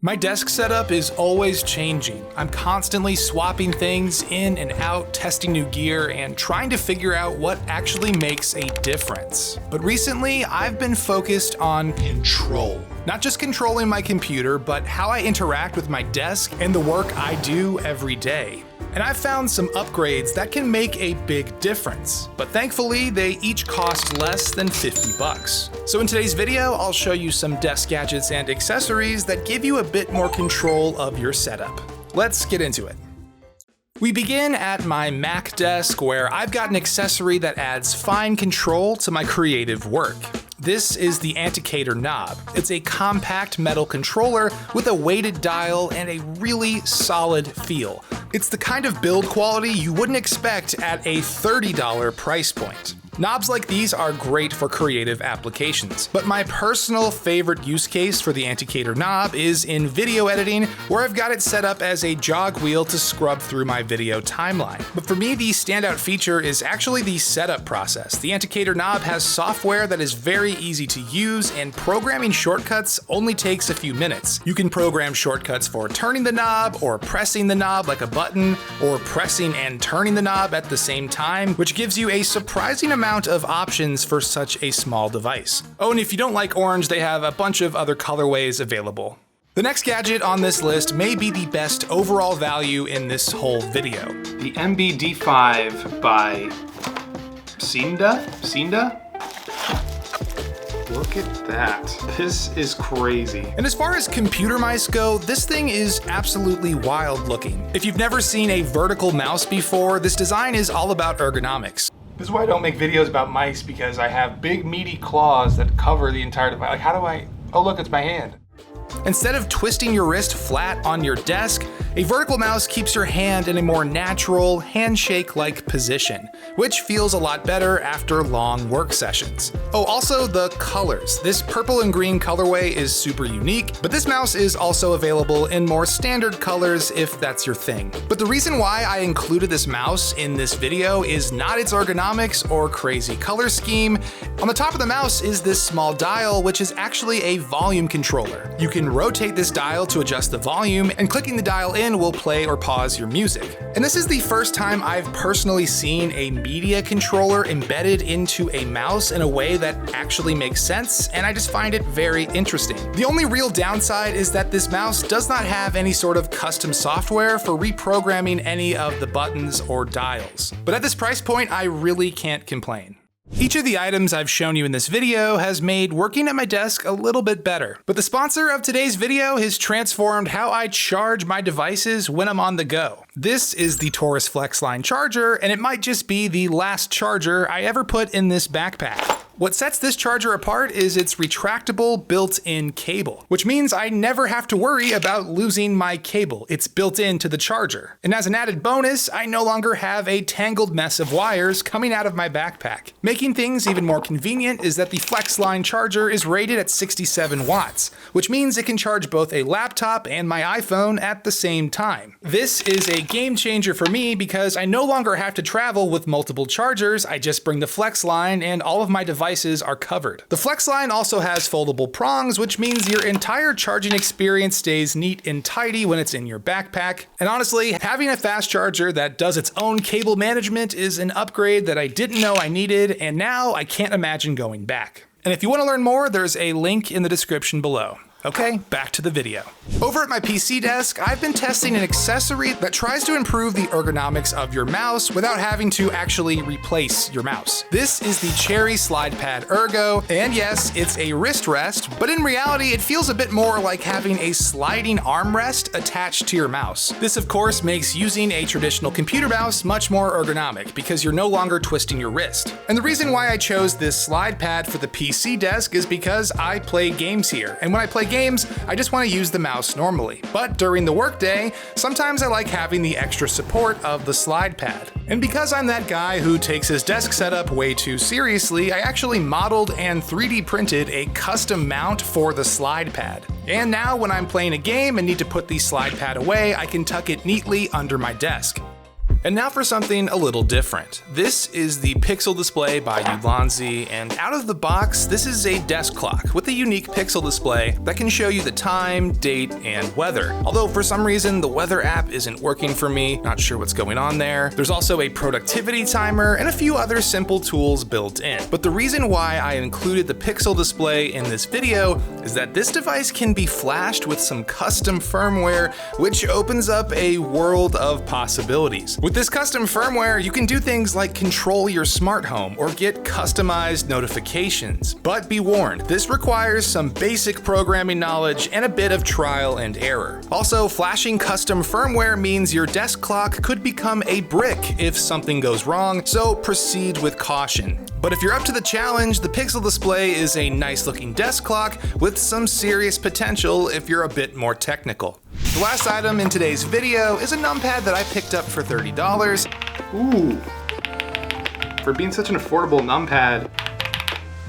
My desk setup is always changing. I'm constantly swapping things in and out, testing new gear, and trying to figure out what actually makes a difference. But recently, I've been focused on control. Not just controlling my computer, but how I interact with my desk and the work I do every day. And I've found some upgrades that can make a big difference. But thankfully, they each cost less than 50 bucks. So in today's video, I'll show you some desk gadgets and accessories that give you a bit more control of your setup. Let's get into it. We begin at my Mac desk, where I've got an accessory that adds fine control to my creative work. This is the Anticater Knob. It's a compact metal controller with a weighted dial and a really solid feel. It's the kind of build quality you wouldn't expect at a $30 price point. Knobs like these are great for creative applications, but my personal favorite use case for the Anticater Knob is in video editing, where I've got it set up as a jog wheel to scrub through my video timeline. But for me, the standout feature is actually the setup process. The Anticater Knob has software that is very easy to use, and programming shortcuts only takes a few minutes. You can program shortcuts for turning the knob, or pressing the knob like a button, or pressing and turning the knob at the same time, which gives you a surprising amount of options for such a small device. Oh, and if you don't like orange, they have a bunch of other colorways available. The next gadget on this list may be the best overall value in this whole video. The MBD5 by Seenda? Look at that. This is crazy. And as far as computer mice go, this thing is absolutely wild looking. If you've never seen a vertical mouse before, this design is all about ergonomics. This is why I don't make videos about mice, because I have big meaty claws that cover the entire device. Like, how do I, oh look, it's my hand. Instead of twisting your wrist flat on your desk, a vertical mouse keeps your hand in a more natural, handshake-like position, which feels a lot better after long work sessions. Oh, also the colors. This purple and green colorway is super unique, but this mouse is also available in more standard colors if that's your thing. But the reason why I included this mouse in this video is not its ergonomics or crazy color scheme. On the top of the mouse is this small dial, which is actually a volume controller. You can rotate this dial to adjust the volume, and clicking the dial in will play or pause your music. And this is the first time I've personally seen a media controller embedded into a mouse in a way that actually makes sense, and I just find it very interesting. The only real downside is that this mouse does not have any sort of custom software for reprogramming any of the buttons or dials. But at this price point, I really can't complain. Each of the items I've shown you in this video has made working at my desk a little bit better. But the sponsor of today's video has transformed how I charge my devices when I'm on the go. This is the Torras Flexline charger, and it might just be the last charger I ever put in this backpack. What sets this charger apart is its retractable built-in cable, which means I never have to worry about losing my cable. It's built into the charger. And as an added bonus, I no longer have a tangled mess of wires coming out of my backpack. Making things even more convenient is that the Flexline charger is rated at 67 watts, which means it can charge both a laptop and my iPhone at the same time. This is a game changer for me because I no longer have to travel with multiple chargers. I just bring the Flexline and all of my devices are covered. The Flexline also has foldable prongs, which means your entire charging experience stays neat and tidy when it's in your backpack. And honestly, having a fast charger that does its own cable management is an upgrade that I didn't know I needed, and now I can't imagine going back. And if you want to learn more, there's a link in the description below. Okay, back to the video. Over at my PC desk, I've been testing an accessory that tries to improve the ergonomics of your mouse without having to actually replace your mouse. This is the Cherry Slidepad Ergo, and yes, it's a wrist rest, but in reality, it feels a bit more like having a sliding armrest attached to your mouse. This, of course, makes using a traditional computer mouse much more ergonomic because you're no longer twisting your wrist. And the reason why I chose this Slidepad for the PC desk is because I play games here, and when I play games, I just want to use the mouse normally. But during the workday, sometimes I like having the extra support of the Slidepad. And because I'm that guy who takes his desk setup way too seriously, I actually modeled and 3D printed a custom mount for the Slidepad. And now when I'm playing a game and need to put the Slidepad away, I can tuck it neatly under my desk. And now for something a little different. This is the Pixel Display by Ulanzi, and out of the box, this is a desk clock with a unique pixel display that can show you the time, date, and weather. Although for some reason, the weather app isn't working for me, not sure what's going on there. There's also a productivity timer and a few other simple tools built in. But the reason why I included the Pixel Display in this video is that this device can be flashed with some custom firmware, which opens up a world of possibilities. With this custom firmware, you can do things like control your smart home or get customized notifications. But be warned, this requires some basic programming knowledge and a bit of trial and error. Also, flashing custom firmware means your desk clock could become a brick if something goes wrong, so proceed with caution. But if you're up to the challenge, the Pixel Display is a nice looking desk clock with some serious potential if you're a bit more technical. The last item in today's video is a numpad that I picked up for $30. Ooh, for being such an affordable numpad,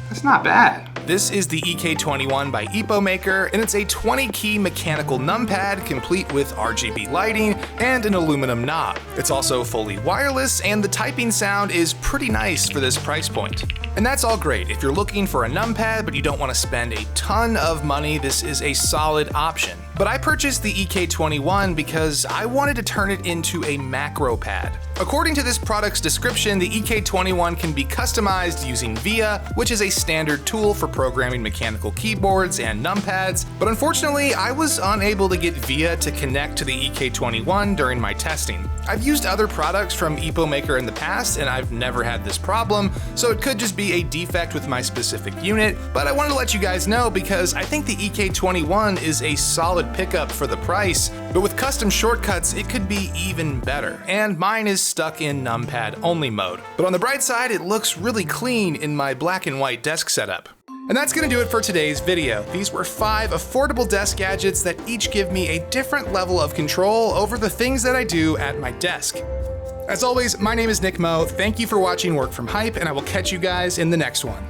that's not bad. This is the EK21 by EpoMaker, and it's a 20-key mechanical numpad complete with RGB lighting and an aluminum knob. It's also fully wireless, and the typing sound is pretty nice for this price point. And that's all great. If you're looking for a numpad but you don't want to spend a ton of money, this is a solid option. But I purchased the EK21 because I wanted to turn it into a macro pad. According to this product's description, the EK21 can be customized using VIA, which is a standard tool for programming mechanical keyboards and numpads, but unfortunately, I was unable to get VIA to connect to the EK21 during my testing. I've used other products from EpoMaker in the past, and I've never had this problem, so it could just be a defect with my specific unit, but I wanted to let you guys know because I think the EK21 is a solid pickup for the price, but with custom shortcuts, it could be even better, and mine is stuck in numpad only mode. But on the bright side, it looks really clean in my black and white desk setup. And that's gonna do it for today's video. These were 5 affordable desk gadgets that each give me a different level of control over the things that I do at my desk. As always, my name is Nick Mo. Thank you for watching Work from Hype, and I will catch you guys in the next one.